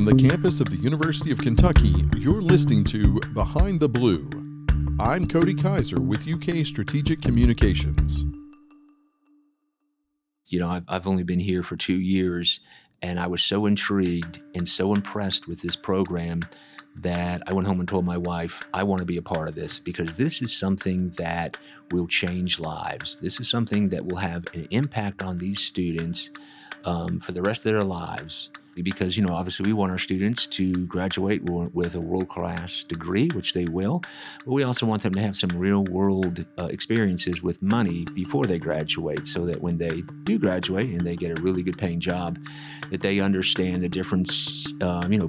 From the campus of the University of Kentucky, you're listening to Behind the Blue. I'm Cody Kaiser with UK Strategic Communications. You know, I've only been here for 2 years, and I was so intrigued and so impressed with this program that I went home and told my wife, I want to be a part of this because this is something that will change lives. This is something that will have an impact on these students for the rest of their lives. Because, you know, obviously we want our students to graduate with a world-class degree, which they will, but we also want them to have some real-world experiences with money before they graduate so that when they do graduate and they get a really good paying job, that they understand the difference,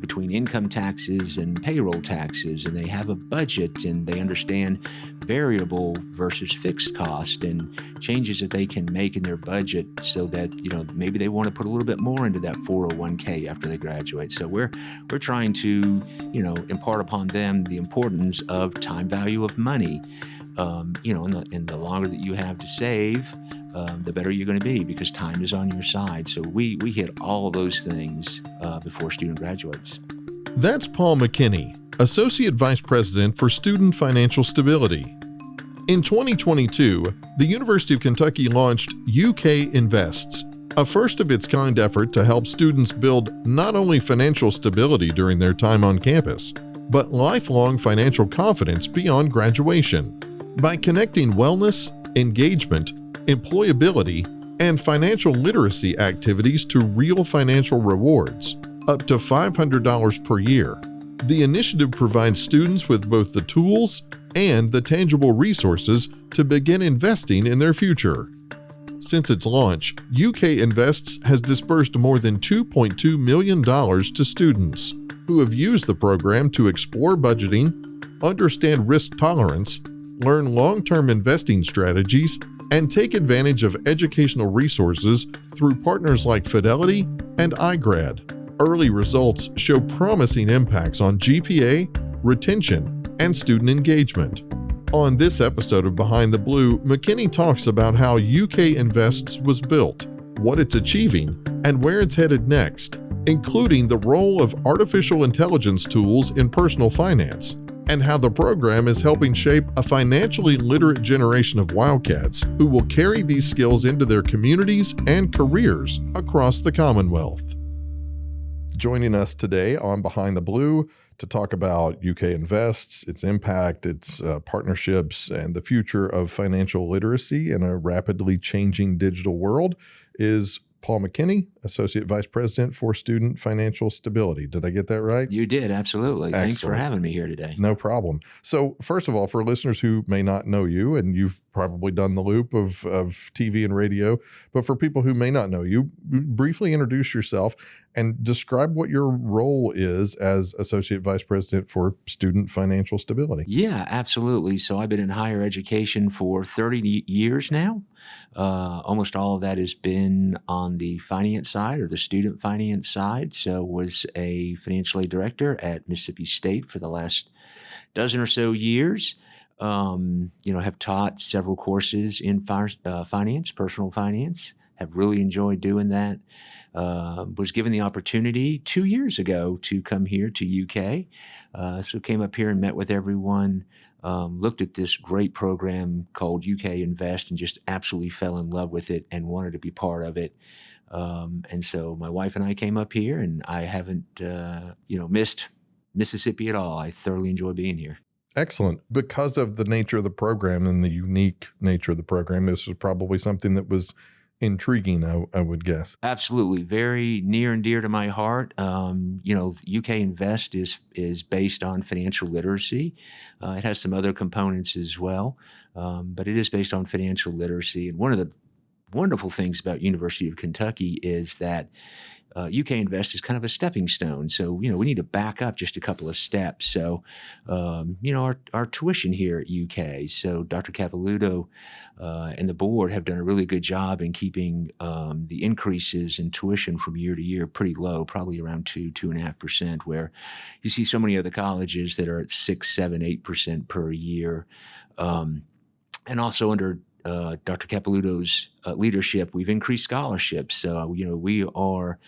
between income taxes and payroll taxes, and they have a budget and they understand variable versus fixed cost and changes that they can make in their budget so that, you know, maybe they want to put a little bit more into that 401k after they graduate. So we're trying to, impart upon them the importance of time value of money. And the longer that you have to save, the better you're going to be because time is on your side. So we hit all of those things before a student graduates. That's Paul McKinney, Associate Vice President for Student Financial Stability. In 2022, the University of Kentucky launched UK Invests, a first-of-its-kind effort to help students build not only financial stability during their time on campus, but lifelong financial confidence beyond graduation. By connecting wellness, engagement, employability, and financial literacy activities to real financial rewards, up to $500 per year, the initiative provides students with both the tools and the tangible resources to begin investing in their future. Since its launch, UK Invests has disbursed more than $2.2 million to students who have used the program to explore budgeting, understand risk tolerance, learn long-term investing strategies, and take advantage of educational resources through partners like Fidelity and iGrad. Early results show promising impacts on GPA, retention, and student engagement. On this episode of Behind the Blue, McKinney talks about how UK Invests was built, what it's achieving, and where it's headed next, including the role of artificial intelligence tools in personal finance, and how the program is helping shape a financially literate generation of wildcats who will carry these skills into their communities and careers across the Commonwealth. Joining us today on Behind the Blue to talk about UK Invests, its impact, its partnerships, and the future of financial literacy in a rapidly changing digital world is Paul McKinney, Associate Vice President for Student Financial Stability. Did I get that right? You did, absolutely. Excellent. Thanks for having me here today. No problem. So first of all, for listeners who may not know you, and you've probably done the loop of TV and radio, but for people who may not know you, briefly introduce yourself and describe what your role is as Associate Vice President for Student Financial Stability. Yeah, absolutely. So I've been in higher education for 30 years now. Almost all of that has been on the finance side or the student finance side. So was a financial aid director at Mississippi State for the last dozen or so years. Have taught several courses in finance, personal finance, have really enjoyed doing that. Was given the opportunity 2 years ago to come here to UK. So came up here and met with everyone, looked at this great program called UK Invest and just absolutely fell in love with it and wanted to be part of it. And so my wife and I came up here, and I haven't, missed Mississippi at all. I thoroughly enjoy being here. Excellent. Because of the nature of the program and the unique nature of the program, this was probably something that was intriguing, I would guess. Absolutely. Very near and dear to my heart. UK Invest is based on financial literacy. It has some other components as well, but it is based on financial literacy. And one of the wonderful things about University of Kentucky is that UK Invest is kind of a stepping stone. So, we need to back up just a couple of steps. So, our tuition here at UK. So Dr. Capilouto and the board have done a really good job in keeping the increases in tuition from year to year pretty low, probably around 2.5%, where you see so many other colleges that are at 6, 7, 8% per year. And also under Dr. Capilouto's leadership, we've increased scholarships. So, we are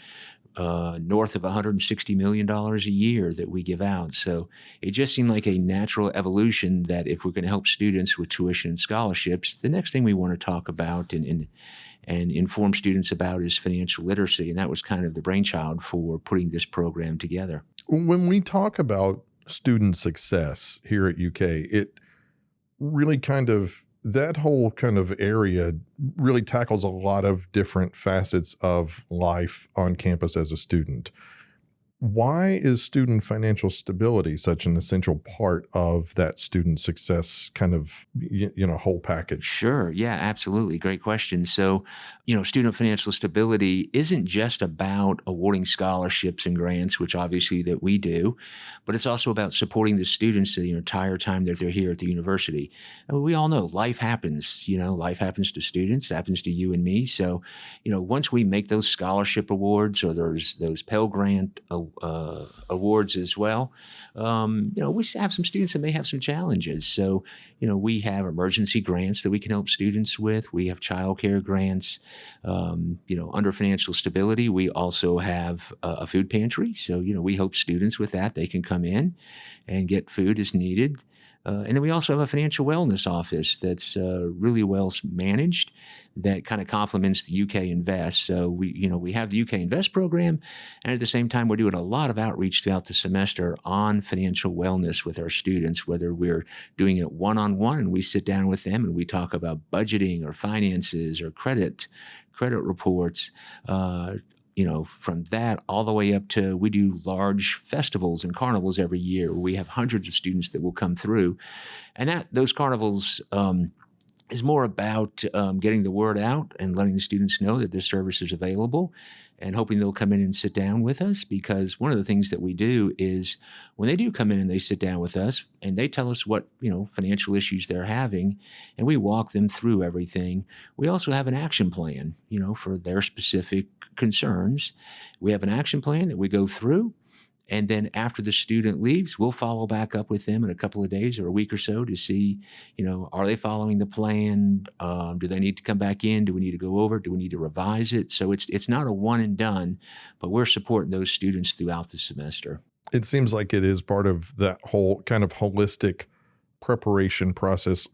north of $160 million a year that we give out. So it just seemed like a natural evolution that if we're going to help students with tuition and scholarships, the next thing we want to talk about and inform students about is financial literacy. And that was kind of the brainchild for putting this program together. When we talk about student success here at UK, it really that whole kind of area really tackles a lot of different facets of life on campus as a student. Why is student financial stability such an essential part of that student success kind of, whole package? Sure. Yeah, absolutely. Great question. So, student financial stability isn't just about awarding scholarships and grants, which obviously that we do, but it's also about supporting the students the entire time that they're here at the university. And we all know life happens, life happens to students, it happens to you and me. So, once we make those scholarship awards or those Pell Grant awards as well, we have some students that may have some challenges. So, we have emergency grants that we can help students with. We have childcare grants. Under financial stability, we also have a food pantry. So, we help students with that. They can come in and get food as needed. And then we also have a financial wellness office that's really well managed that kind of complements the UK Invest. So we have the UK Invest program, and at the same time, we're doing a lot of outreach throughout the semester on financial wellness with our students, whether we're doing it one-on-one and we sit down with them and we talk about budgeting or finances or credit reports. From that all the way up to we do large festivals and carnivals every year. We have hundreds of students that will come through. And those carnivals is more about getting the word out and letting the students know that this service is available and hoping they'll come in and sit down with us, because one of the things that we do is when they do come in and they sit down with us and they tell us what, financial issues they're having, and we walk them through everything. We also have an action plan, for their specific concerns. We have an action plan that we go through. And then after the student leaves, we'll follow back up with them in a couple of days or a week or so to see, are they following the plan? Do they need to come back in? Do we need to go over? Do we need to revise it? So it's not a one and done, but we're supporting those students throughout the semester. It seems like it is part of that whole kind of holistic preparation process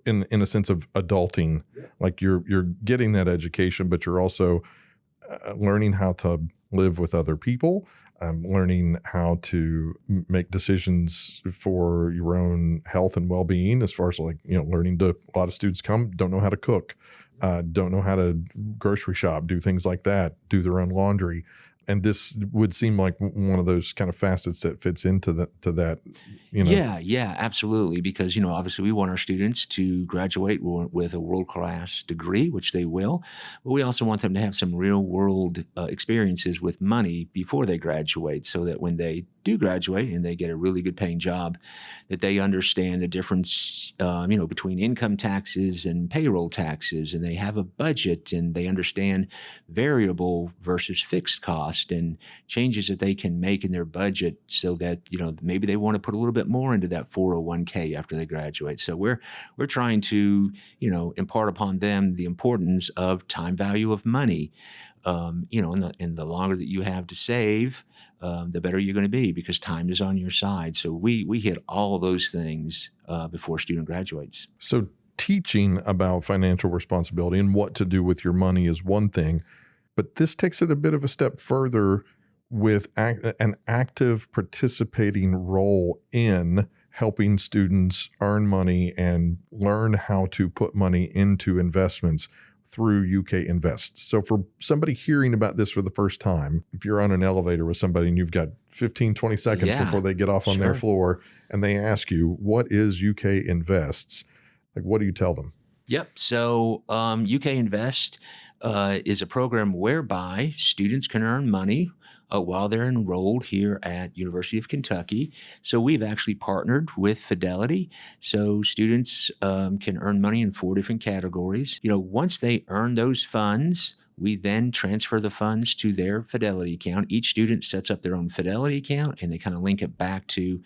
in a sense of adulting. Like you're getting that education, but you're also learning how to live with other people. Learning how to make decisions for your own health and well-being, as far as learning to, a lot of students don't know how to cook, don't know how to grocery shop, do things like that, do their own laundry. And this would seem like one of those kind of facets that fits into that. Yeah, absolutely. Because, obviously we want our students to graduate with a world-class degree, which they will. But we also want them to have some real-world experiences with money before they graduate, so that when they do graduate and they get a really good paying job, that they understand the difference, between income taxes and payroll taxes, and they have a budget and they understand variable versus fixed cost and changes that they can make in their budget, so that, maybe they want to put a little bit more into that 401k after they graduate. So we're trying to, impart upon them the importance of time value of money. And the longer that you have to save, the better you're going to be, because time is on your side. So we hit all of those things before a student graduates. So teaching about financial responsibility and what to do with your money is one thing, but this takes it a bit of a step further with an active participating role in helping students earn money and learn how to put money into investments through UK Invest. So for somebody hearing about this for the first time, if you're on an elevator with somebody and you've got 15, 20 seconds before they get off on their floor and they ask you, what is UK Invests? Like, what do you tell them? Yep. So UK Invest is a program whereby students can earn money while they're enrolled here at University of Kentucky. So we've actually partnered with Fidelity. So students can earn money in 4 different categories. Once they earn those funds, we then transfer the funds to their Fidelity account. Each student sets up their own Fidelity account, and they kind of link it back to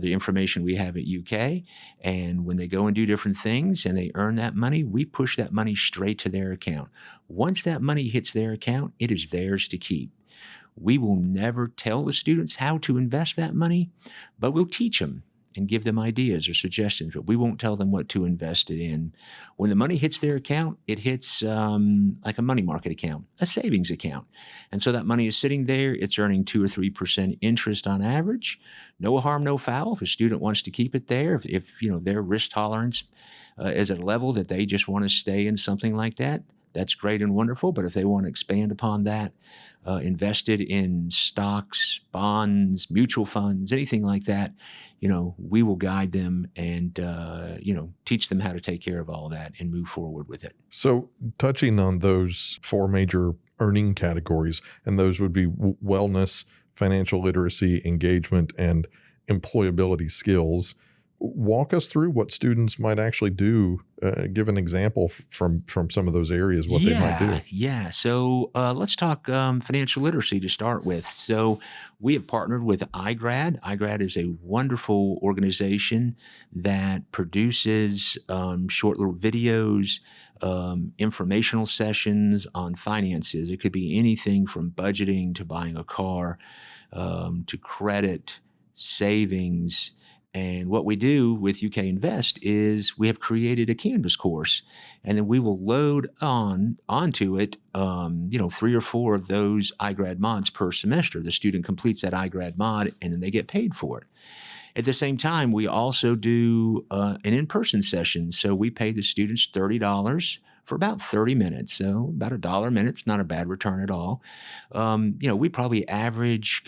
the information we have at UK. And when they go and do different things and they earn that money, we push that money straight to their account. Once that money hits their account, it is theirs to keep. We will never tell the students how to invest that money, but we'll teach them and give them ideas or suggestions, but we won't tell them what to invest it in. When the money hits their account, it hits like a money market account, a savings account. And so that money is sitting there. It's earning 2 or 3% interest on average. No harm, no foul. If a student wants to keep it there, if their risk tolerance is at a level that they just want to stay in something like that, that's great and wonderful. But if they want to expand upon that, invested in stocks, bonds, mutual funds, anything like that, we will guide them and, teach them how to take care of all that and move forward with it. So touching on those 4 major earning categories, and those would be wellness, financial literacy, engagement, and employability skills. Walk us through what students might actually do. Give an example from some of those areas, what they might do. Yeah. So let's talk financial literacy to start with. So we have partnered with iGrad. iGrad is a wonderful organization that produces short little videos, informational sessions on finances. It could be anything from budgeting to buying a car, to credit, savings. And what we do with UK Invest is we have created a Canvas course, and then we will load onto it, 3 or 4 of those iGrad mods per semester. The student completes that iGrad mod, and then they get paid for it. At the same time, we also do an in-person session. So we pay the students $30 for about 30 minutes. So about $1 a minute. It's not a bad return at all. We probably average,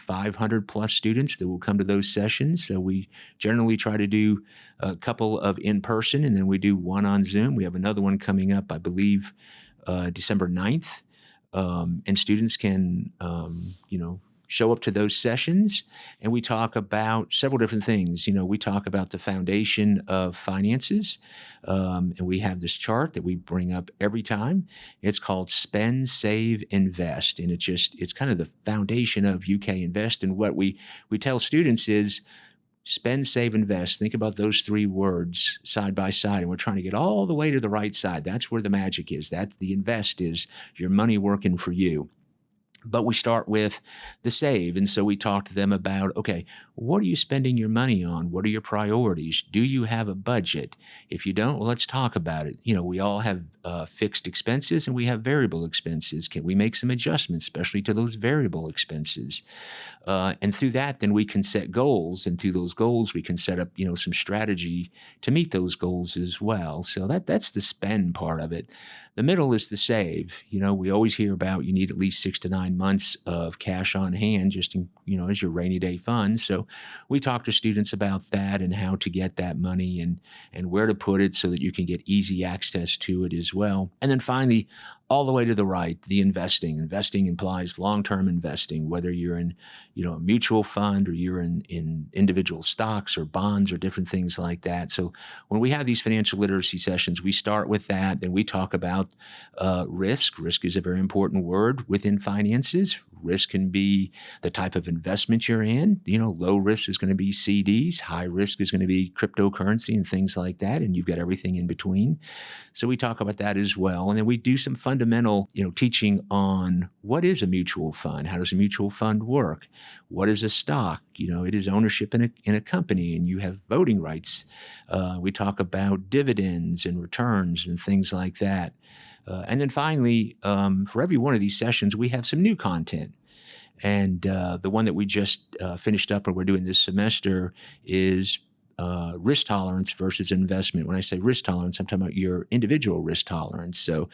500 plus students that will come to those sessions. So we generally try to do a couple of in-person, and then we do one on Zoom. We have another one coming up, I believe, December 9th. And students can, show up to those sessions, and we talk about several different things. We talk about the foundation of finances, and we have this chart that we bring up every time. It's called Spend, Save, Invest, and it's kind of the foundation of UK Invest. And what we tell students is spend, save, invest. Think about those 3 words side by side, and we're trying to get all the way to the right side. That's where the magic is. That's the invest is your money working for you. But we start with the save. And so we talk to them about, okay, what are you spending your money on? What are your priorities? Do you have a budget? If you don't, well, let's talk about it. We all have fixed expenses and we have variable expenses. Can we make some adjustments, especially to those variable expenses? And through that, then we can set goals. And through those goals, we can set up, some strategy to meet those goals as well. So that's the spend part of it. The middle is the save. We always hear about you need at least 6 to 9 months of cash on hand just as your rainy day fund. So we talk to students about that and how to get that money and where to put it so that you can get easy access to it as well. And then finally, all the way to the right, the investing. Investing implies long-term investing, whether you're in, a mutual fund or you're in individual stocks or bonds or different things like that. So when we have these financial literacy sessions, we start with that. Then we talk about risk. Risk is a very important word within finances. Risk can be the type of investment you're in. Low risk is going to be CDs. High risk is going to be cryptocurrency and things like that. And you've got everything in between. So we talk about that as well. And then we do some fundamental, teaching on what is a mutual fund? How does a mutual fund work? What is a stock? It is ownership in a company, and you have voting rights. We talk about dividends and returns and things like that. And then finally, for every one of these sessions, we have some new content. And the one that we just finished up or we're doing this semester is risk tolerance versus investment. When I say risk tolerance, I'm talking about your individual risk tolerance. So,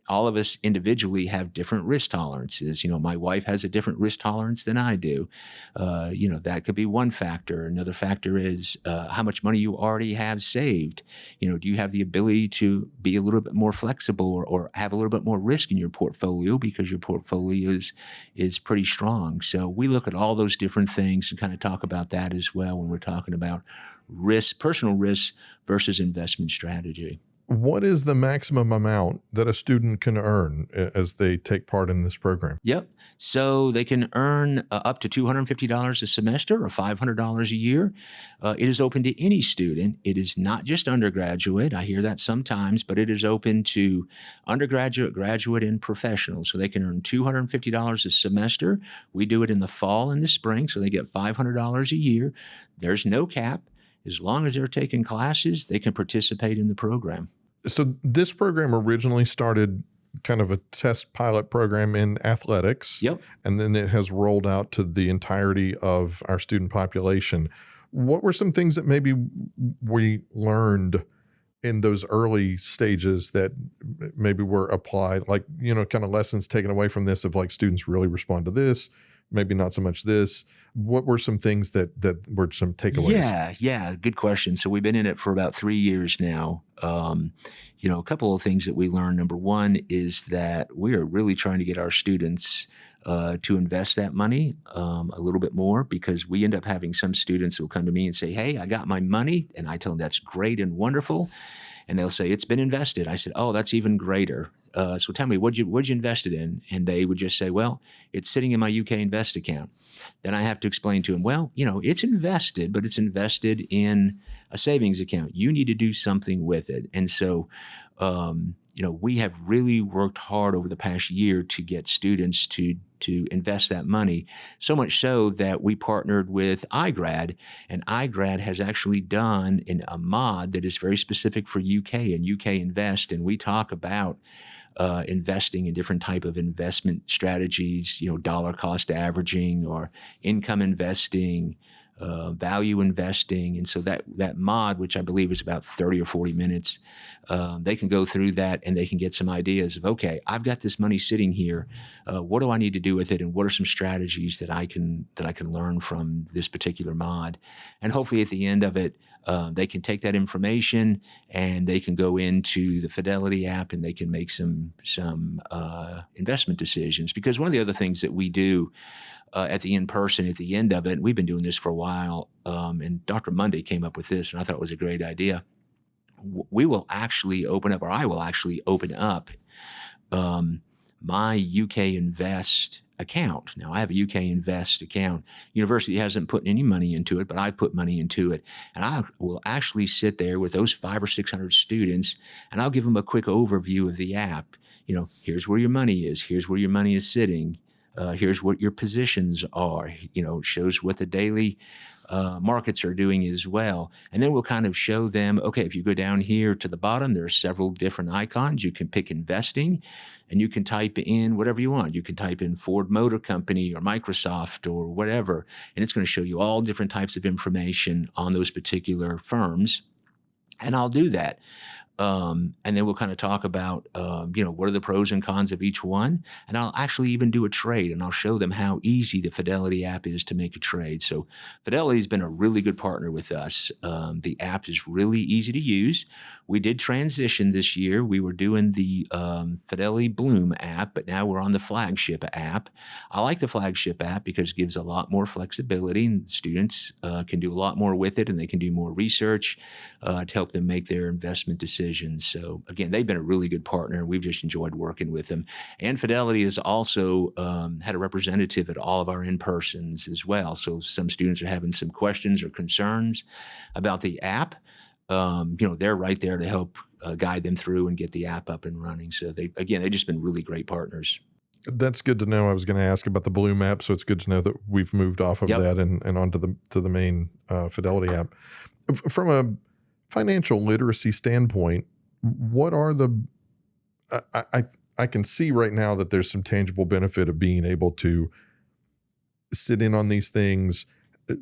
all of us individually have different risk tolerances. My wife has a different risk tolerance than I do. That could be one factor. Another factor is how much money you already have saved. Do you have the ability to be a little bit more flexible or have a little bit more risk in your portfolio because your portfolio is pretty strong? So we look at all those different things and kind of talk about that as well when we're talking about risk, personal risk versus investment strategy. What is the maximum amount that a student can earn as they take part in this program? Yep. So they can earn up to $250 a semester or $500 a year. It is open to any student. It is not just undergraduate. I hear that sometimes, but it is open to undergraduate, graduate, and professionals. So they can earn $250 a semester. We do it in the fall and the spring, so they get $500 a year. There's no cap. As long as they're taking classes, they can participate in the program. So this program originally started kind of a test pilot program in athletics. Yep. And then it has rolled out to the entirety of our student population. What were some things that maybe we learned in those early stages that maybe were applied, like, kind of lessons taken away from this of like students really respond to this, maybe not so much this? What were some things that were some takeaways? Yeah, good question. So we've been in it for about 3 years now. A couple of things that we learned. Number one is that we are really trying to get our students to invest that money a little bit more, because we end up having some students who will come to me and say, "Hey, I got my money," and I tell them that's great and wonderful. And they'll say, "It's been invested." I said, "Oh, that's even greater. So tell me, what'd you invest it in?" And they would just say, "Well, it's sitting in my UK Invest account." Then I have to explain to them, well, it's invested, but it's invested in a savings account. You need to do something with it. And so, we have really worked hard over the past year to get students to invest that money, so much so that we partnered with iGrad, and iGrad has actually done a mod that is very specific for UK and UK Invest, and we talk about investing in different type of investment strategies, dollar cost averaging or income investing, value investing. And so that mod, which I believe is about 30 or 40 minutes, they can go through that and they can get some ideas of, okay, I've got this money sitting here. What do I need to do with it? And what are some strategies that I can learn from this particular mod? And hopefully at the end of it, they can take that information and they can go into the Fidelity app and they can make some investment decisions. Because one of the other things that we do at the end of it, and we've been doing this for a while, and Dr. Monday came up with this, and I thought it was a great idea. We will actually open up, or I will actually open up my UK Invest account. Now, I have a UK Invest account. University hasn't put any money into it, but I put money into it. And I will actually sit there with those 500 or 600 students, and I'll give them a quick overview of the app. Here's where your money is. Here's where your money is sitting. Here's what your positions are. It shows what the daily markets are doing as well. And then we'll kind of show them, okay, if you go down here to the bottom, there are several different icons. You can pick investing, and you can type in whatever you want. You can type in Ford Motor Company or Microsoft or whatever, and it's going to show you all different types of information on those particular firms. And I'll do that. And then we'll kind of talk about, what are the pros and cons of each one. And I'll actually even do a trade, and I'll show them how easy the Fidelity app is to make a trade. So Fidelity has been a really good partner with us. The app is really easy to use. We did transition this year. We were doing the Fidelity Bloom app, but now we're on the flagship app. I like the flagship app because it gives a lot more flexibility, and students can do a lot more with it, and they can do more research to help them make their investment decisions. So again, they've been a really good partner. We've just enjoyed working with them. And Fidelity has also had a representative at all of our in-persons as well. So some students are having some questions or concerns about the app. They're right there to help guide them through and get the app up and running. So they've just been really great partners. That's good to know. I was going to ask about the Bloom app, so it's good to know that we've moved off of that and onto the main Fidelity app. From a financial literacy standpoint, what are I can see right now that there's some tangible benefit of being able to sit in on these things,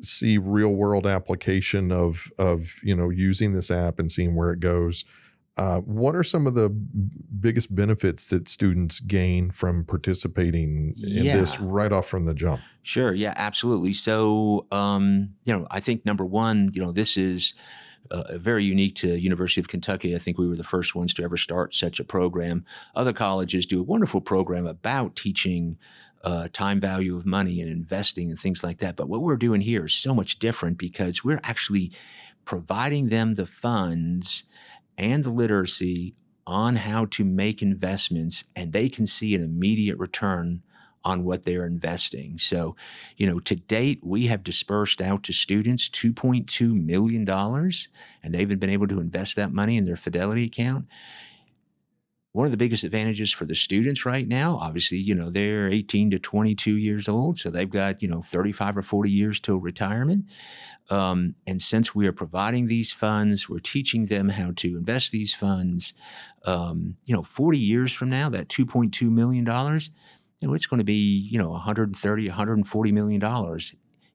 see real world application of using this app and seeing where it goes. What are some of the biggest benefits that students gain from participating in this right off from the jump? Sure. Yeah, absolutely. So, I think number one, this is very unique to University of Kentucky. I think we were the first ones to ever start such a program. Other colleges do a wonderful program about teaching time value of money and investing and things like that. But what we're doing here is so much different because we're actually providing them the funds and the literacy on how to make investments, and they can see an immediate return on what they're investing. So, to date, we have dispersed out to students $2.2 million, and they've been able to invest that money in their Fidelity account. One of the biggest advantages for the students right now, obviously, they're 18 to 22 years old, so they've got, 35 or 40 years till retirement. And since we are providing these funds, we're teaching them how to invest these funds. 40 years from now, that $2.2 million, it's going to be, $130, $140 million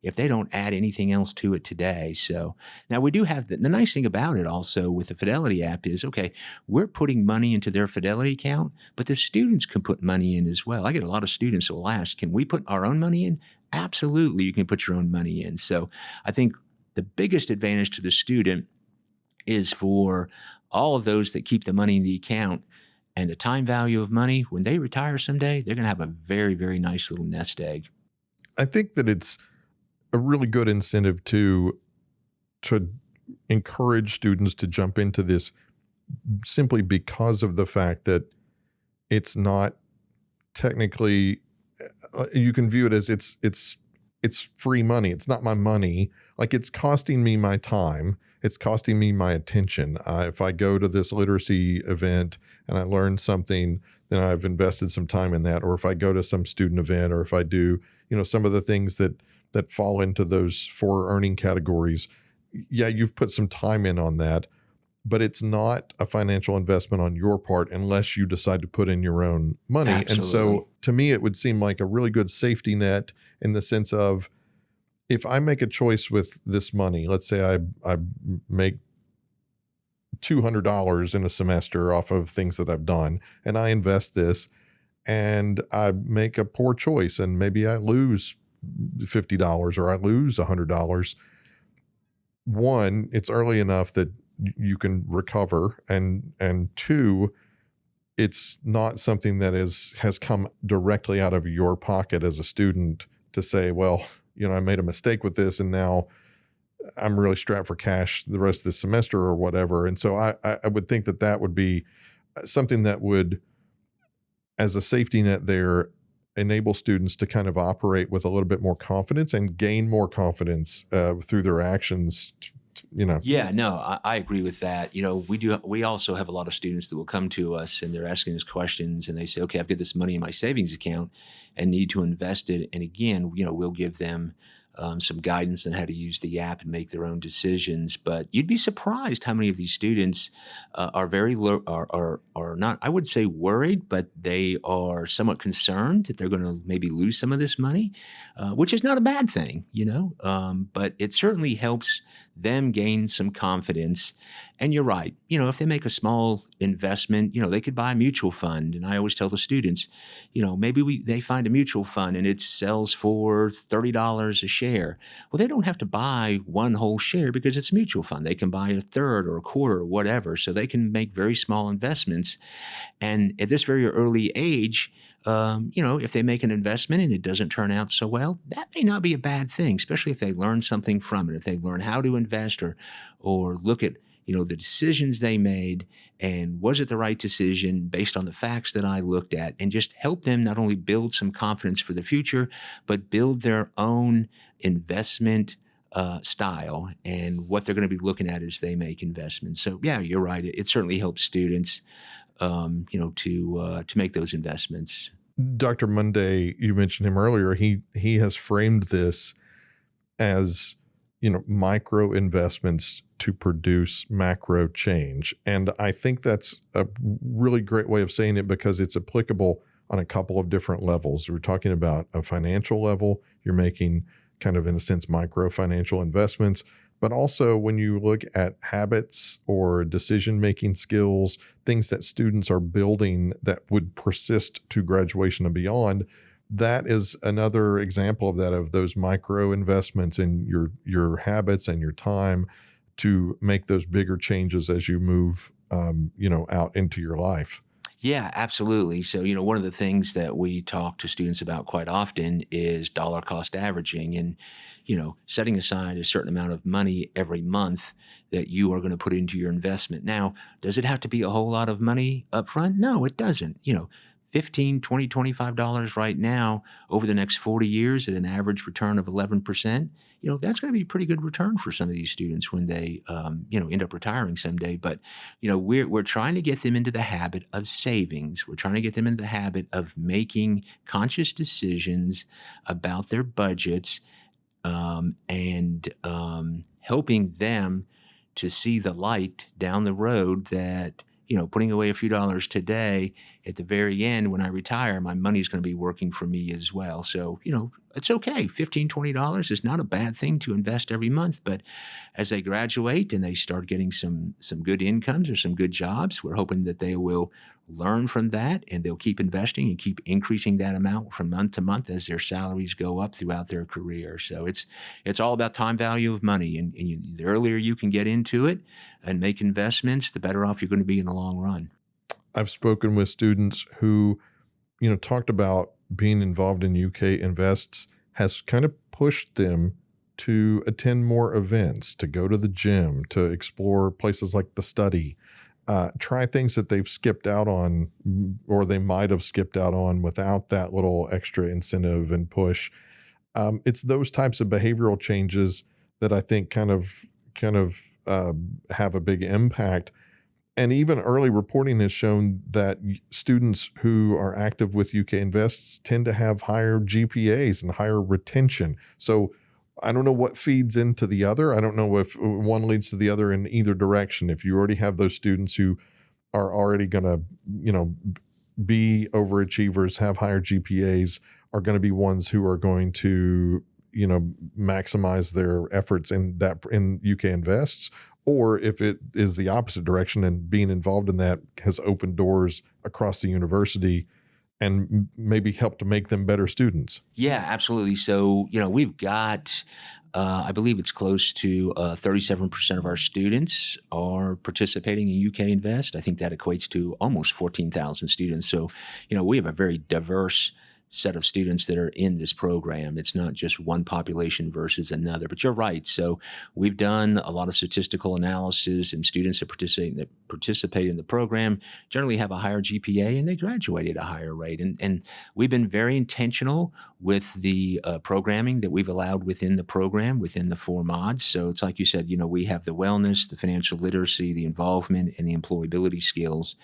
if they don't add anything else to it today. So now we do have the nice thing about it also with the Fidelity app is, okay, we're putting money into their Fidelity account, but the students can put money in as well. I get a lot of students who will ask, can we put our own money in? Absolutely, you can put your own money in. So I think the biggest advantage to the student is for all of those that keep the money in the account and the time value of money. When they retire someday, they're going to have a very, very nice little nest egg. I think that it's a really good incentive to encourage students to jump into this simply because of the fact that it's not technically, you can view it as it's free money. It's not my money. Like, it's costing me my time. It's costing me my attention. If I go to this literacy event and I learn something, then I've invested some time in that. Or if I go to some student event, or if I do, some of the things that fall into those 4 earning categories, yeah, you've put some time in on that, but it's not a financial investment on your part unless you decide to put in your own money. Absolutely. And so to me, it would seem like a really good safety net in the sense of, if I make a choice with this money, let's say I make $200 in a semester off of things that I've done, and I invest this and I make a poor choice and maybe I lose $50 or I lose $100. One, it's early enough that you can recover. And 2, it's not something that has come directly out of your pocket as a student to say, well, I made a mistake with this and now I'm really strapped for cash the rest of the semester or whatever. And so I would think that would be something that would, as a safety net there, enable students to kind of operate with a little bit more confidence and gain more confidence through their actions. Yeah, no, I agree with that. We also have a lot of students that will come to us and they're asking us questions and they say, okay, I've got this money in my savings account and need to invest it. And again, we'll give them some guidance on how to use the app and make their own decisions. But you'd be surprised how many of these students are very are not, I would say worried, but they are somewhat concerned that they're going to maybe lose some of this money, which is not a bad thing, but it certainly helps them gain some confidence. And you're right. If they make a small investment, they could buy a mutual fund. And I always tell the students, maybe they find a mutual fund and it sells for $30 a share. Well, they don't have to buy one whole share because it's a mutual fund. They can buy a third or a quarter or whatever. So they can make very small investments. And at this very early age, if they make an investment and it doesn't turn out so well, that may not be a bad thing, especially if they learn something from it. If they learn how to invest or look at, the decisions they made and was it the right decision based on the facts that I looked at, and just help them not only build some confidence for the future, but build their own investment style and what they're going to be looking at as they make investments. So yeah, you're right. It certainly helps students, to make those investments. Dr. Monday, you mentioned him earlier. He has framed this as, micro investments to produce macro change. And I think that's a really great way of saying it because it's applicable on a couple of different levels. We're talking about a financial level. You're making kind of, in a sense, micro financial investments. But also when you look at habits or decision-making skills, things that students are building that would persist to graduation and beyond, that is another example of that, of those micro investments in your habits and your time to make those bigger changes as you move, out into your life. Yeah, absolutely. So, one of the things that we talk to students about quite often is dollar cost averaging and, setting aside a certain amount of money every month that you are going to put into your investment. Now, does it have to be a whole lot of money up front? No, it doesn't. 15, 20, $25 right now over the next 40 years at an average return of 11%, that's going to be a pretty good return for some of these students when they, end up retiring someday. But we're trying to get them into the habit of savings. We're trying to get them into the habit of making conscious decisions about their budgets, and helping them to see the light down the road that putting away a few dollars today, at the very end when I retire, my money's going to be working for me as well. So it's okay. $15, $20 is not a bad thing to invest every month. But as they graduate and they start getting some good incomes or some good jobs, we're hoping that they will learn from that and they'll keep investing and keep increasing that amount from month to month as their salaries go up throughout their career. So it's all about time value of money, and the earlier you can get into it and make investments, the better off you're going to be in the long run. I've spoken with students who, talked about being involved in UK Invests has kind of pushed them to attend more events, to go to the gym, to explore places like the study, try things that they've skipped out on, or they might have skipped out on without that little extra incentive and push. It's those types of behavioral changes that I think kind of have a big impact. And even early reporting has shown that students who are active with UK Invests tend to have higher GPAs and higher retention. So I don't know what feeds into the other. I don't know if one leads to the other in either direction. If you already have those students who are already going to, be overachievers, have higher GPAs, are going to be ones who are going to, maximize their efforts in UK Invests, or if it is the opposite direction and being involved in that has opened doors across the university and maybe helped to make them better students. Yeah, absolutely. So, we've got, I believe it's close to 37% of our students are participating in UK Invest. I think that equates to almost 14,000 students. So, we have a very diverse set of students that are in this program. It's not just one population versus another, but you're right. So we've done a lot of statistical analysis, and students that participate in the program generally have a higher GPA and they graduate at a higher rate. And we've been very intentional with the programming that we've allowed within the program, within the 4 mods. So it's like you said, we have the wellness, the financial literacy, the involvement, and the employability skills.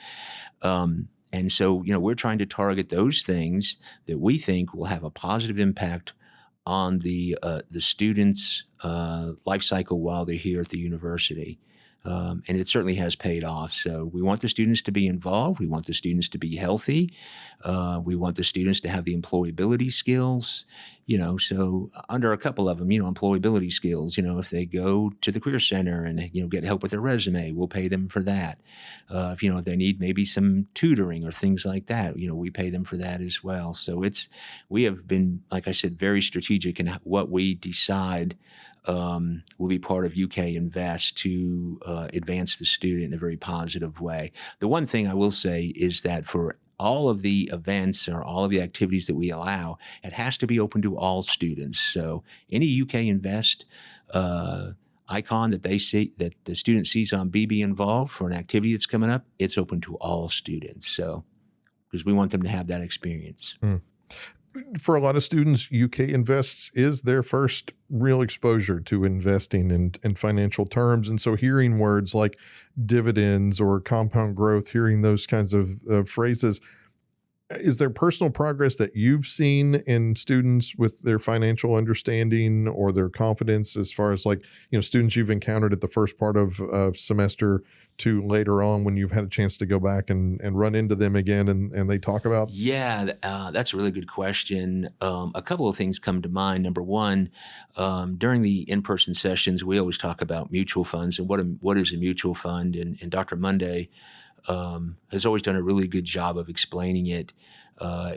And so, we're trying to target those things that we think will have a positive impact on the students' life cycle while they're here at the university. And it certainly has paid off. So we want the students to be involved. We want the students to be healthy. We want the students to have the employability skills, so under a couple of them, employability skills, if they go to the Career Center and, get help with their resume, we'll pay them for that. If they need maybe some tutoring or things like that, we pay them for that as well. So we have been, like I said, very strategic in what we decide will be part of UK Invest to advance the student in a very positive way. The one thing I will say is that for all of the events or all of the activities that we allow, it has to be open to all students. So any UK Invest icon that they see, that the student sees on BB Involved for an activity that's coming up, it's open to all students. So, because we want them to have that experience. For a lot of students, UK Invests is their first real exposure to investing in financial terms. And so hearing words like dividends or compound growth, hearing those kinds of phrases, is there personal progress that you've seen in students with their financial understanding or their confidence, as far as students you've encountered at the first part of a semester to later on when you've had a chance to go back and run into them again and they talk about? Yeah, that's a really good question. A couple of things come to mind. Number one, during the in-person sessions, we always talk about mutual funds and what is a mutual fund. And Dr. Monday has always done a really good job of explaining it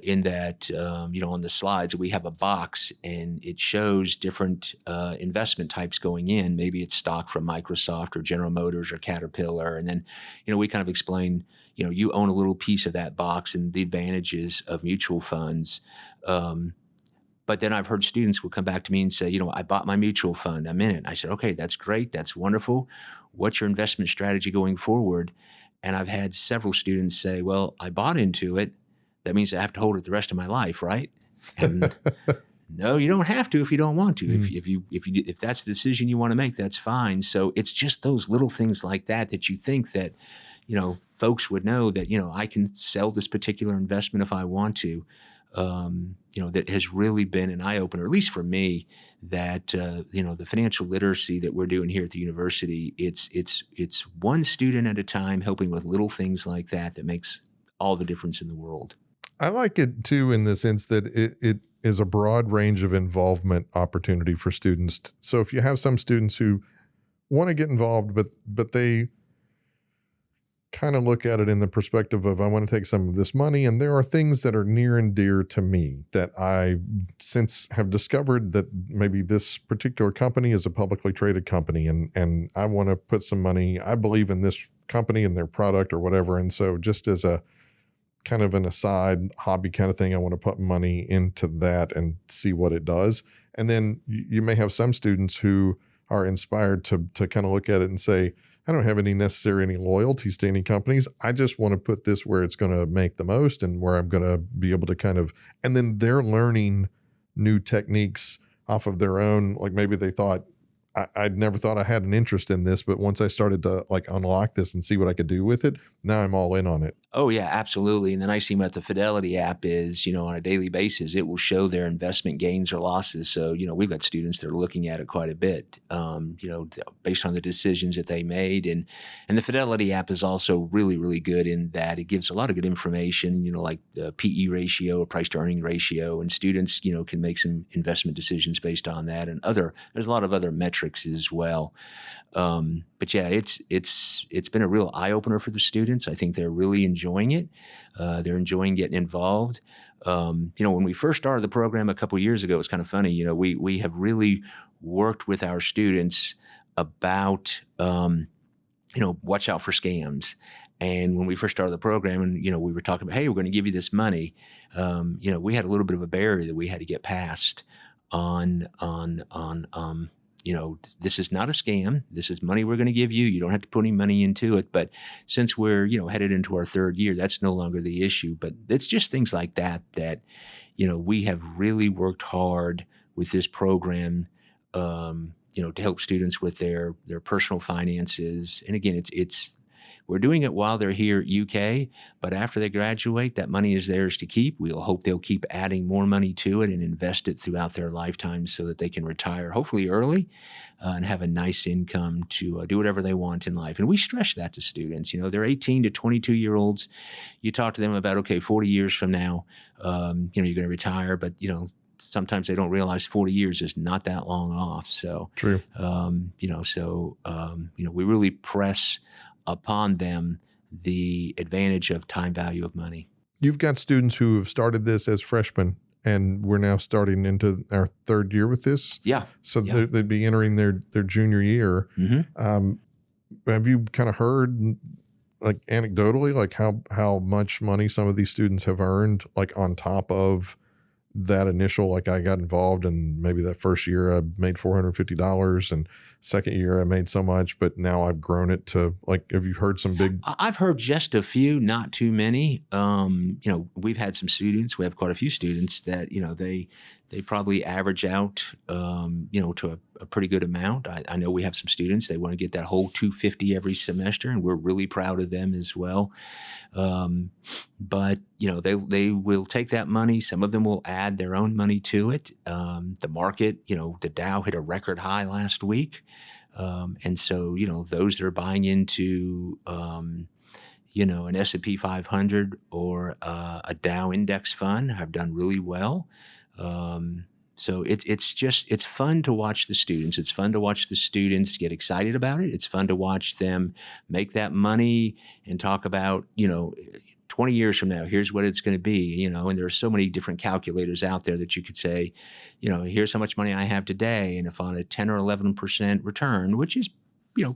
in that, on the slides, we have a box and it shows different investment types going in. Maybe it's stock from Microsoft or General Motors or Caterpillar. And then, we kind of explain, you own a little piece of that box and the advantages of mutual funds. But then I've heard students will come back to me and say, I bought my mutual fund. I'm in it. I said, okay, that's great. That's wonderful. What's your investment strategy going forward? And I've had several students say, well, I bought into it. That means I have to hold it the rest of my life, right? And no, you don't have to if you don't want to. If that's the decision you want to make, that's fine. So it's just those little things like that you think that, folks would know that, I can sell this particular investment if I want to. That has really been an eye-opener, at least for me, that, the financial literacy that we're doing here at the university, it's one student at a time helping with little things like that makes all the difference in the world. I like it too, in the sense that it is a broad range of involvement opportunity for students. So if you have some students who want to get involved, but they kind of look at it in the perspective of, I want to take some of this money, and there are things that are near and dear to me that I since have discovered that maybe this particular company is a publicly traded company, and I want to put some money. I believe in this company and their product or whatever. And so just as a kind of an aside hobby kind of thing, I want to put money into that and see what it does. And then you may have some students who are inspired to kind of look at it and say, I don't have any loyalties to any companies. I just want to put this where it's going to make the most and where I'm going to be able to kind of, and then they're learning new techniques off of their own. Like maybe they thought, I'd never thought I had an interest in this, but once I started to unlock this and see what I could do with it, now I'm all in on it. Oh yeah, absolutely. And the nice thing about the Fidelity app is, on a daily basis, it will show their investment gains or losses. So, we've got students that are looking at it quite a bit, based on the decisions that they made. And the Fidelity app is also really, really good in that it gives a lot of good information, like the PE ratio or price to earning ratio, and students, can make some investment decisions based on that, and there's a lot of other metrics as well. But yeah, it's been a real eye opener for the students. I think they're really enjoying it. They're enjoying getting involved. When we first started the program a couple of years ago, it was kind of funny. We have really worked with our students about, watch out for scams. And when we first started the program, and we were talking about, hey, we're going to give you this money. We had a little bit of a barrier that we had to get past on this is not a scam. This is money we're going to give you. You don't have to put any money into it. But since we're, headed into our third year, that's no longer the issue. But it's just things like that, we have really worked hard with this program, to help students with their personal finances. And again, we're doing it while they're here at UK, but after they graduate, that money is theirs to keep. We'll hope they'll keep adding more money to it and invest it throughout their lifetime so that they can retire, hopefully early, and have a nice income to do whatever they want in life. And we stress that to students. They're 18 to 22-year-olds. You talk to them about, okay, 40 years from now, you're going to retire, but, sometimes they don't realize 40 years is not that long off. So, true. We really press upon them the advantage of time value of money. You've got students who have started this as freshmen, and we're now starting into our third year with this. Yeah. So they'd be entering their junior year. Mm-hmm. Have you kind of heard, anecdotally, how much money some of these students have earned, on top of that initial, I got involved, and maybe that first year I made $450, and second year I made so much, but now I've grown it to have you heard some big? I've heard just a few, not too many. We've had some students, we have quite a few students that, they probably average out, to a pretty good amount. I know we have some students, they want to get that whole $250 every semester, and we're really proud of them as well. But they will take that money. Some of them will add their own money to it. The market, the Dow hit a record high last week. And so, those that are buying into, an S&P 500 or a Dow index fund have done really well. So it's fun to watch the students. It's fun to watch the students get excited about it. It's fun to watch them make that money and talk about, 20 years from now, here's what it's going to be, and there are so many different calculators out there that you could say, here's how much money I have today. And if on a 10 or 11% return, which is,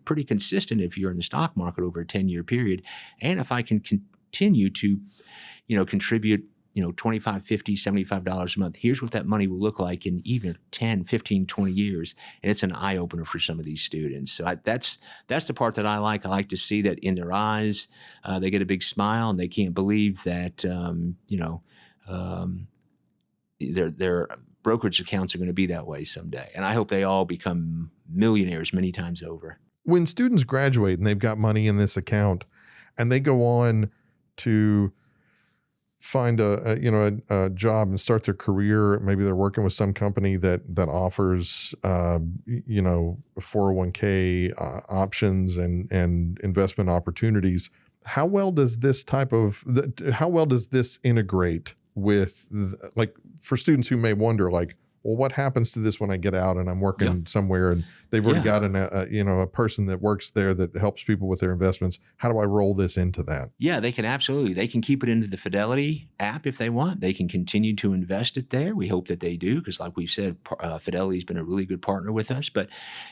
pretty consistent if you're in the stock market over a 10-year period, and if I can continue to, contribute, $25, $50, $75 a month. Here's what that money will look like in even 10, 15, 20 years. And it's an eye opener for some of these students. So that's the part that I like. I like to see that in their eyes. They get a big smile and they can't believe that, their brokerage accounts are going to be that way someday. And I hope they all become millionaires many times over. When students graduate and they've got money in this account and they go on to find a job and start their career, maybe they're working with some company that offers 401k options and investment opportunities. How well does this integrate with for students who may wonder, like, well, what happens to this when I get out and I'm working somewhere and they've already got a person that works there that helps people with their investments? How do I roll this into that? Yeah, they can absolutely. They can keep it into the Fidelity app if they want. They can continue to invest it there. We hope that they do because, like we've said, Fidelity's been a really good partner with us. But,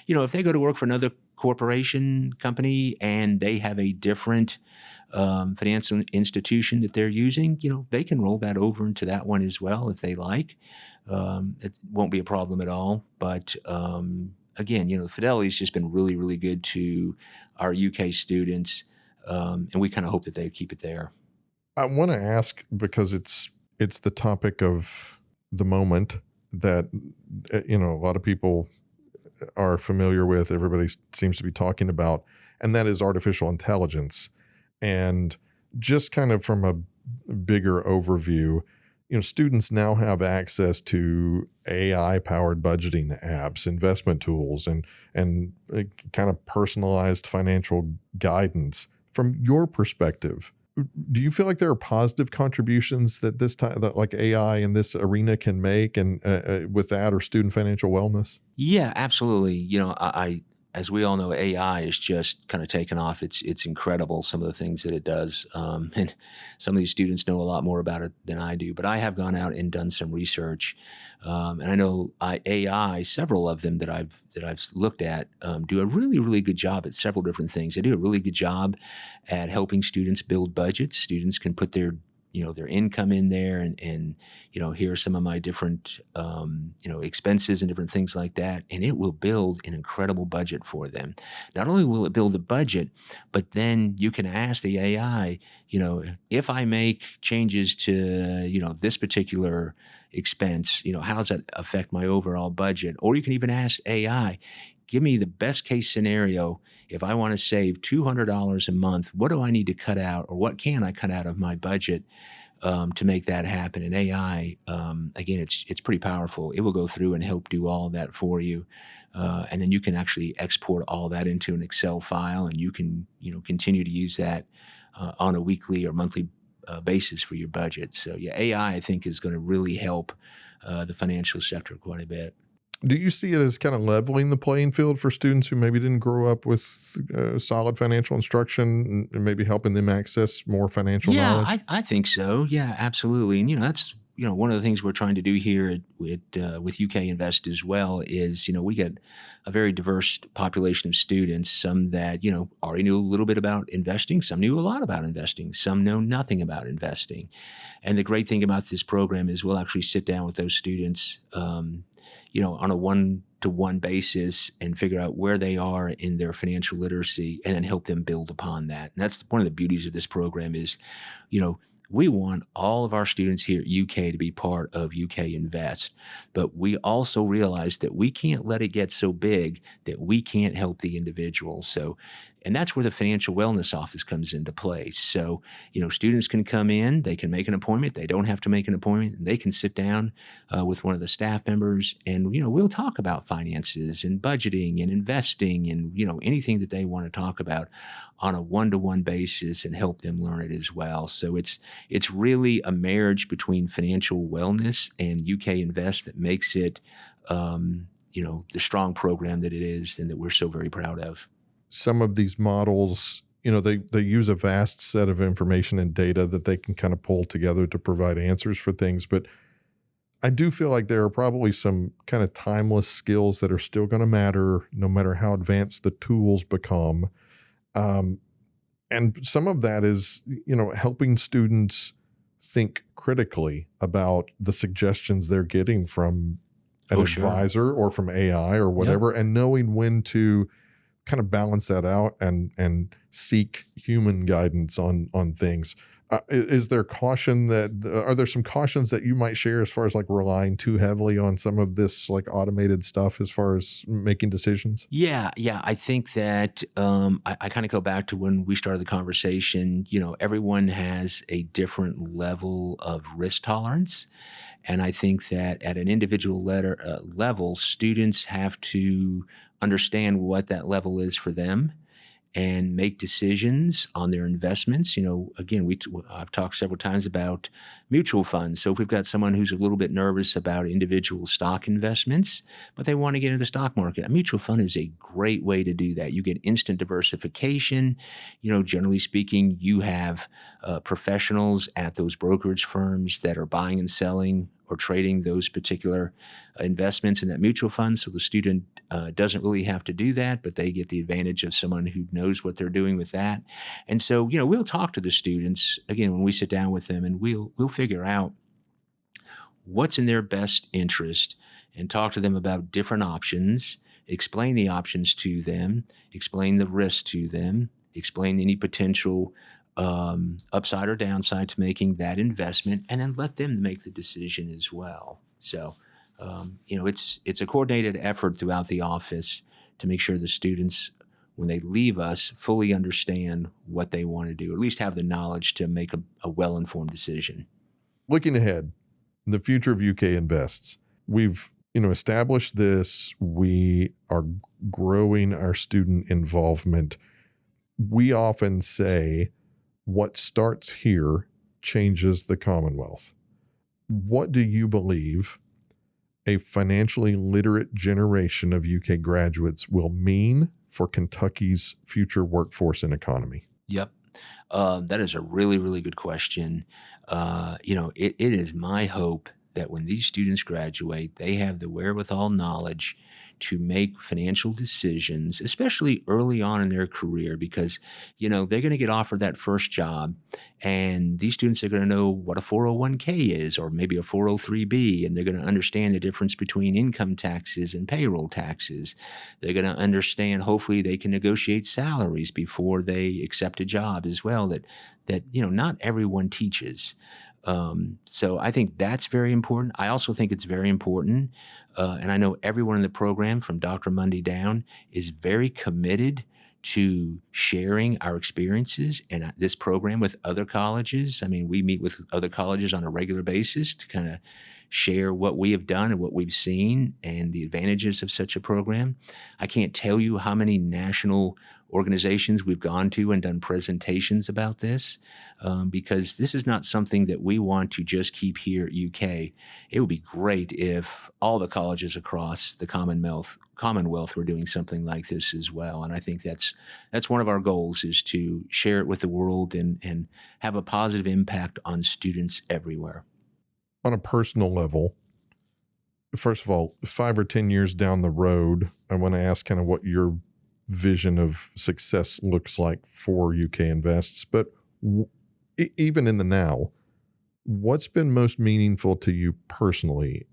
if they go to work for another corporation company and they have a different financial institution that they're using, they can roll that over into that one as well if they like. It won't be a problem at all. But again, Fidelity's just been really, really good to our UK students, and we kind of hope that they keep it there. I want to ask because it's the topic of the moment that a lot of people are familiar with. Everybody seems to be talking about, and that is artificial intelligence. And just kind of from a bigger overview, students now have access to AI-powered budgeting apps, investment tools, and kind of personalized financial guidance. From your perspective, do you feel like there are positive contributions that this time, that like AI in this arena can make, and with that or student financial wellness? Yeah, absolutely. I as we all know, AI is just kind of taken off. It's incredible, some of the things that it does. And some of these students know a lot more about it than I do. But I have gone out and done some research. And I know AI, several of them that I've looked at, do a really, really good job at several different things. They do a really good job at helping students build budgets. Students can put their income in there and here are some of my different, expenses and different things like that. And it will build an incredible budget for them. Not only will it build a budget, but then you can ask the AI, if I make changes to, this particular expense, how does that affect my overall budget? Or you can even ask AI, give me the best case scenario. If I want to save $200 a month, what do I need to cut out, or what can I cut out of my budget to make that happen? And AI, again, it's pretty powerful. It will go through and help do all of that for you. And then you can actually export all that into an Excel file, and you can, continue to use that on a weekly or monthly basis for your budget. So yeah, AI, I think, is going to really help the financial sector quite a bit. Do you see it as kind of leveling the playing field for students who maybe didn't grow up with solid financial instruction, and maybe helping them access more financial knowledge? Yeah, I think so. Yeah, absolutely. And, that's, one of the things we're trying to do here with UK Invest as well is, we get a very diverse population of students, some that, already knew a little bit about investing, some knew a lot about investing, some know nothing about investing. And the great thing about this program is we'll actually sit down with those students, on a one-to-one basis and figure out where they are in their financial literacy and then help them build upon that. And that's one of the beauties of this program is, we want all of our students here at UK to be part of UK Invest, but we also realize that we can't let it get so big that we can't help the individual. So, and that's where the financial wellness office comes into play. So, students can come in, they can make an appointment. They don't have to make an appointment. And they can sit down with one of the staff members and, we'll talk about finances and budgeting and investing and, anything that they want to talk about on a one-to-one basis and help them learn it as well. So it's really a marriage between financial wellness and UK Invest that makes it, the strong program that it is and that we're so very proud of. Some of these models, they use a vast set of information and data that they can kind of pull together to provide answers for things. But I do feel like there are probably some kind of timeless skills that are still going to matter no matter how advanced the tools become. And And some of that is, helping students think critically about the suggestions they're getting from an advisor or from AI or whatever, and knowing when to kind of balance that out and seek human guidance on things. Is there are there some cautions that you might share as far as like relying too heavily on some of this like automated stuff as far as making decisions? Yeah. I think that I kind of go back to when we started the conversation. Everyone has a different level of risk tolerance. And I think that at an individual level, students have to understand what that level is for them and make decisions on their investments. Again, I've talked several times about mutual funds. So if we've got someone who's a little bit nervous about individual stock investments, but they want to get into the stock market, a mutual fund is a great way to do that. You get instant diversification. Generally speaking, you have professionals at those brokerage firms that are buying and selling or trading those particular investments in that mutual fund. So the student doesn't really have to do that, but they get the advantage of someone who knows what they're doing with that. And so, we'll talk to the students again when we sit down with them, and we'll figure out what's in their best interest and talk to them about different options, explain the options to them, explain the risks to them, explain any potential upside or downside to making that investment, and then let them make the decision as well. So, it's a coordinated effort throughout the office to make sure the students, when they leave us, fully understand what they want to do, or at least have the knowledge to make a well-informed decision. Looking ahead, the future of UK Invests, we've established this. We are growing our student involvement. We often say, what starts here changes the Commonwealth. What do you believe a financially literate generation of UK graduates will mean for Kentucky's future workforce and economy? Yep. That is a really, really good question. It is my hope that when these students graduate, they have the wherewithal knowledge to make financial decisions, especially early on in their career, because, they're going to get offered that first job, and these students are going to know what a 401k is, or maybe a 403b, and they're going to understand the difference between income taxes and payroll taxes. They're going to understand, hopefully they can negotiate salaries before they accept a job as well, that not everyone teaches. So I think that's very important. I also think it's very important, and I know everyone in the program from Dr. Mundy down is very committed to sharing our experiences and this program with other colleges. I mean, we meet with other colleges on a regular basis to kind of share what we have done and what we've seen and the advantages of such a program. I can't tell you how many national organizations we've gone to and done presentations about this, because this is not something that we want to just keep here at UK. It would be great if all the colleges across the Commonwealth were doing something like this as well. And I think that's one of our goals, is to share it with the world and have a positive impact on students everywhere. On a personal level, first of all, 5 or 10 years down the road, I want to ask kind of what your vision of success looks like for UK Invests. But even in the now, what's been most meaningful to you personally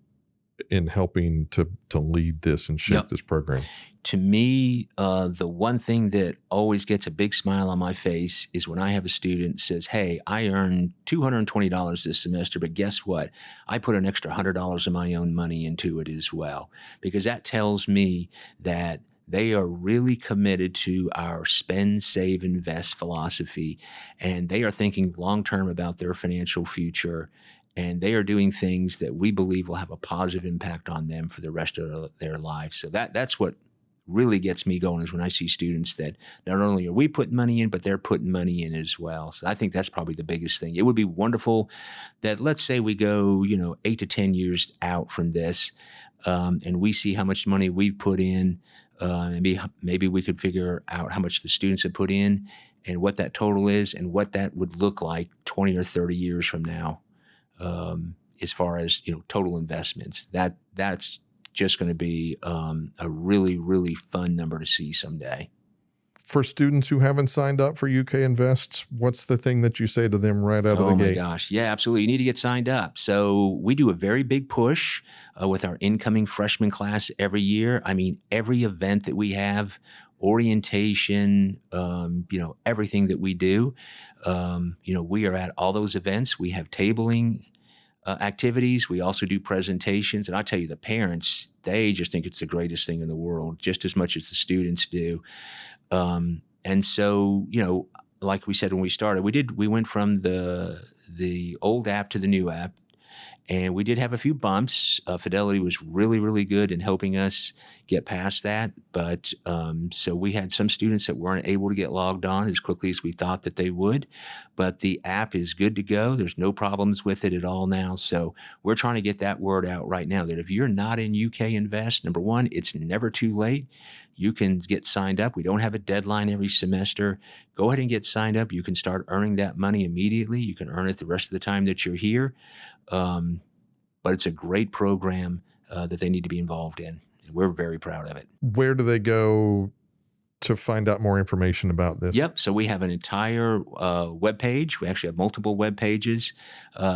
in helping to lead this and shape this program? To me, the one thing that always gets a big smile on my face is when I have a student says, hey, I earned $220 this semester, but guess what? I put an extra $100 of my own money into it as well, because that tells me that they are really committed to our spend, save, invest philosophy, and they are thinking long-term about their financial future, and they are doing things that we believe will have a positive impact on them for the rest of their lives. So that's what really gets me going, is when I see students that not only are we putting money in, but they're putting money in as well. So I think that's probably the biggest thing. It would be wonderful that, let's say we go, 8 to 10 years out from this, and we see how much money we've put in. Maybe we could figure out how much the students have put in and what that total is and what that would look like 20 or 30 years from now, as far as, total investments. That's just going to be a really, really fun number to see someday. For students who haven't signed up for UK Invests, what's the thing that you say to them right out of the gate? Oh my gosh. Yeah, absolutely. You need to get signed up. So we do a very big push with our incoming freshman class every year. I mean, every event that we have, orientation, everything that we do, we are at all those events. We have tabling activities. We also do presentations. And I tell you, the parents, they just think it's the greatest thing in the world, just as much as the students do. And so, like we said when we started, we went from the old app to the new app, and we did have a few bumps. Fidelity was really, really good in helping us get past that. But so we had some students that weren't able to get logged on as quickly as we thought that they would. But the app is good to go. There's no problems with it at all now. So we're trying to get that word out right now that if you're not in UK Invest, number one, it's never too late. You can get signed up. We don't have a deadline every semester. Go ahead and get signed up. You can start earning that money immediately. You can earn it the rest of the time that you're here. But it's a great program that they need to be involved in. We're very proud of it. Where do they go to find out more information about this? Yep. So we have an entire web page. We actually have multiple web pages.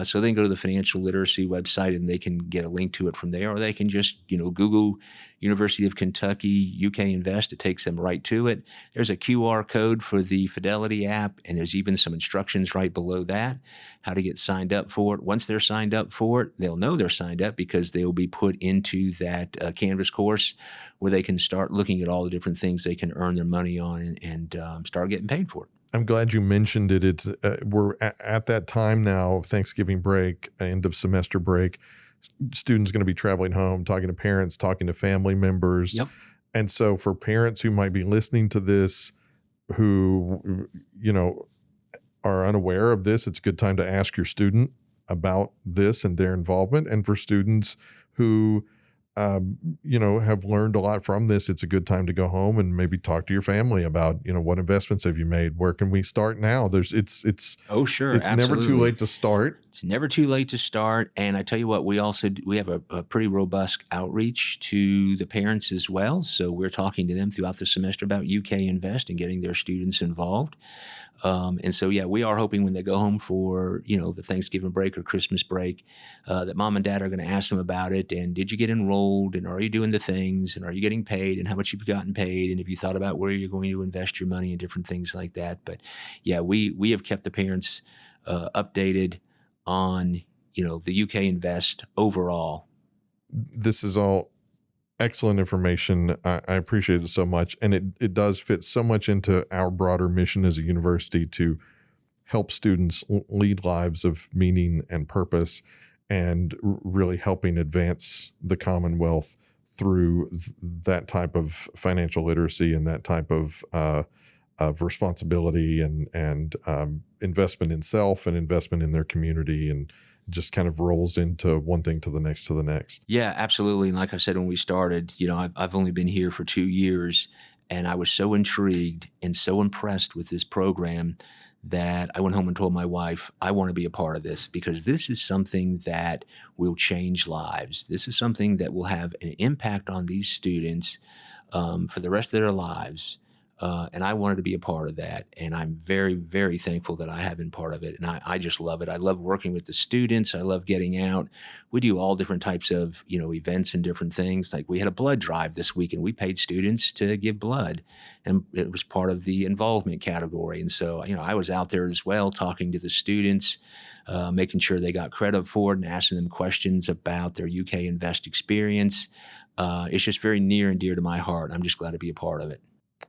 So they can go to the financial literacy website and they can get a link to it from there, or they can just, Google University of Kentucky UK Invest. It takes them right to it. There's a QR code for the Fidelity app, and there's even some instructions right below that, how to get signed up for it. Once they're signed up for it, they'll know they're signed up because they'll be put into that Canvas course where they can start looking at all the different things they can earn their money on and start getting paid for it. I'm glad you mentioned it. It's we're at that time now, Thanksgiving break, end of semester break. Students going to be traveling home, talking to parents, talking to family members. Yep. And so for parents who might be listening to this, who, are unaware of this, it's a good time to ask your student about this and their involvement. And for students who, have learned a lot from this, it's a good time to go home and maybe talk to your family about, what investments have you made? Where can we start now? Oh, sure. It's absolutely. never too late to start. It's never too late to start. And I tell you what, we have a pretty robust outreach to the parents as well. So we're talking to them throughout the semester about UK Invest and getting their students involved. And so, we are hoping when they go home for, the Thanksgiving break or Christmas break, that mom and dad are going to ask them about it. And did you get enrolled? And are you doing the things? And are you getting paid? And how much you've gotten paid? And have you thought about where you're going to invest your money and different things like that? But we have kept the parents updated on, the UK Invest overall. This is all excellent information. I appreciate it so much. And it does fit so much into our broader mission as a university to help students lead lives of meaning and purpose, and really helping advance the Commonwealth through that type of financial literacy and that type of responsibility and investment in self and investment in their community, and just kind of rolls into one thing to the next to the next. Yeah, absolutely. And like I said, when we started, I've only been here for 2 years, and I was so intrigued and so impressed with this program that I went home and told my wife, I want to be a part of this, because this is something that will change lives. This is something that will have an impact on these students for the rest of their lives. And I wanted to be a part of that. And I'm very, very thankful that I have been part of it. And I just love it. I love working with the students. I love getting out. We do all different types of, events and different things. Like we had a blood drive this week, and we paid students to give blood. And it was part of the involvement category. And so, I was out there as well, talking to the students, making sure they got credit for it and asking them questions about their UK Invest experience. It's just very near and dear to my heart. I'm just glad to be a part of it.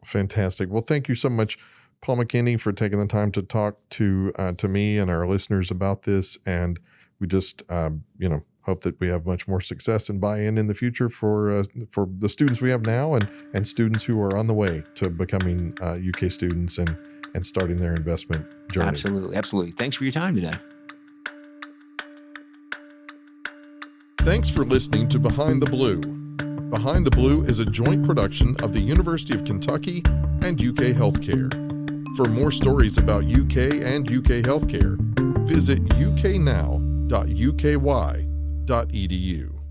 Fantastic. Well, thank you so much, Paul McKinney, for taking the time to talk to me and our listeners about this. And we just, hope that we have much more success and buy-in in the future for the students we have now and students who are on the way to becoming UK students and starting their investment journey. Absolutely. Absolutely. Thanks for your time today. Thanks for listening to Behind the Blue. Behind the Blue is a joint production of the University of Kentucky and UK Healthcare. For more stories about UK and UK healthcare, visit uknow.uky.edu.